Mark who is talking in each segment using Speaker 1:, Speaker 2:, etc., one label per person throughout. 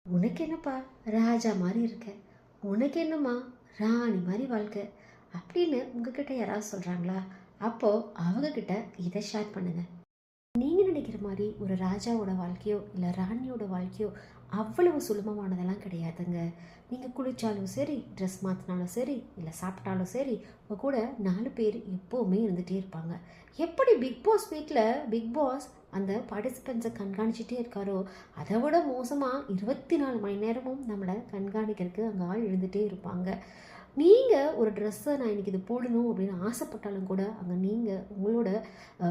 Speaker 1: உனக்கு என்னப்பா ராஜா மாதிரி இருக்க, உனக்கு என்னம்மா ராணி மாதிரி வாழ்க்கை அப்படின்னு உங்ககிட்ட யாராவது சொல்கிறாங்களா? அப்போது அவங்கக்கிட்ட இதை ஷேர் பண்ணுங்கள். நீங்கள் நினைக்கிற மாதிரி ஒரு ராஜாவோட வாழ்க்கையோ இல்லை ராணியோட வாழ்க்கையோ அவ்வளவு சுலபமானதெல்லாம் கிடையாதுங்க. நீங்கள் குளித்தாலும் சரி, ட்ரெஸ் மாற்றினாலும் சரி, இல்லை சாப்பிட்டாலும் சரி, உங்கள் கூட 4 பேர் எப்போவுமே இருந்துகிட்டே இருப்பாங்க. எப்படி பிக் பாஸ் வீட்டில் பிக் பாஸ் அந்த பார்ட்டிசிபெண்ட்ஸை கண்காணிச்சிட்டே இருக்காரோ, அதை விட மோசமாக 24 மணி நேரமும் நம்மளை கண்காணிக்கிறதுக்கு அங்கே ஆள் இருந்துகிட்டே இருப்பாங்க. நீங்கள் ஒரு ட்ரெஸ்ஸை நான் இன்றைக்கி இது போடணும் அப்படின்னு ஆசைப்பட்டாலும் கூட அங்கே நீங்கள் உங்களோட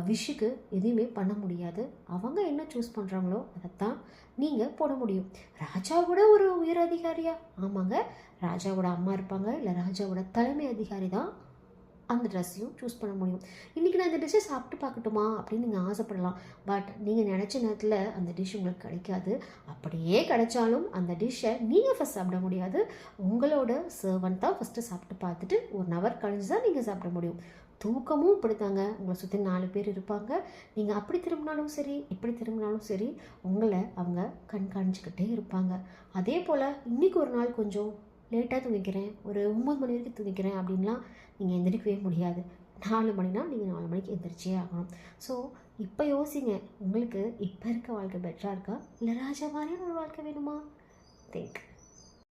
Speaker 1: விஷுக்கு எதுவுமே பண்ண முடியாது. அவங்க என்ன சூஸ் பண்ணுறாங்களோ அதைத்தான் நீங்கள் போட முடியும். ராஜாவோட ஒரு உயர் அதிகாரியா? ஆமாங்க, ராஜாவோட அம்மா இருப்பாங்க, இல்லை ராஜாவோட தலைமை அதிகாரி தான் அந்த ட்ரெஸ்ஸையும் சூஸ் பண்ண முடியும். இன்றைக்கி நான் இந்த டிஷ்ஷை சாப்பிட்டு பார்க்கட்டுமா அப்படின்னு நீங்கள் ஆசைப்படலாம். பட் நீங்கள் நினச்ச நேரத்தில் அந்த டிஷ் உங்களுக்கு கிடைக்காது. அப்படியே கிடைச்சாலும் அந்த டிஷ்ஷை நீங்கள் ஃபஸ்ட் சாப்பிட முடியாது. உங்களோட சர்வன்ட் தான் ஃபஸ்ட்டு சாப்பிட்டு பார்த்துட்டு 1 ஹவர் கழிஞ்சு தான் நீங்கள் சாப்பிட முடியும். தூக்கமும் இப்படித்தாங்க. உங்களை சுற்றி 4 பேர் இருப்பாங்க. நீங்கள் அப்படி திரும்பினாலும் சரி, இப்படி திரும்பினாலும் சரி, உங்களை அவங்க கண்காணிச்சுக்கிட்டே இருப்பாங்க. அதே போல் இன்றைக்கி ஒரு நாள் கொஞ்சம் லேட்டாக தூங்கிக்கிறேன், ஒரு 9 மணி வரைக்கும் தூங்கிக்கிறேன் அப்படின்லாம் நீங்கள் எந்திரிக்கவே முடியாது. 4 மணினா நீங்கள் 4 மணிக்கு எந்திரிச்சே ஆகணும். ஸோ இப்போ யோசிங்க, உங்களுக்கு இப்போ இருக்க வாழ்க்கை பெட்டராக இருக்கா, இல்லை ராஜா மாதிரியான ஒரு வாழ்க்கை வேணுமா? திங்க்.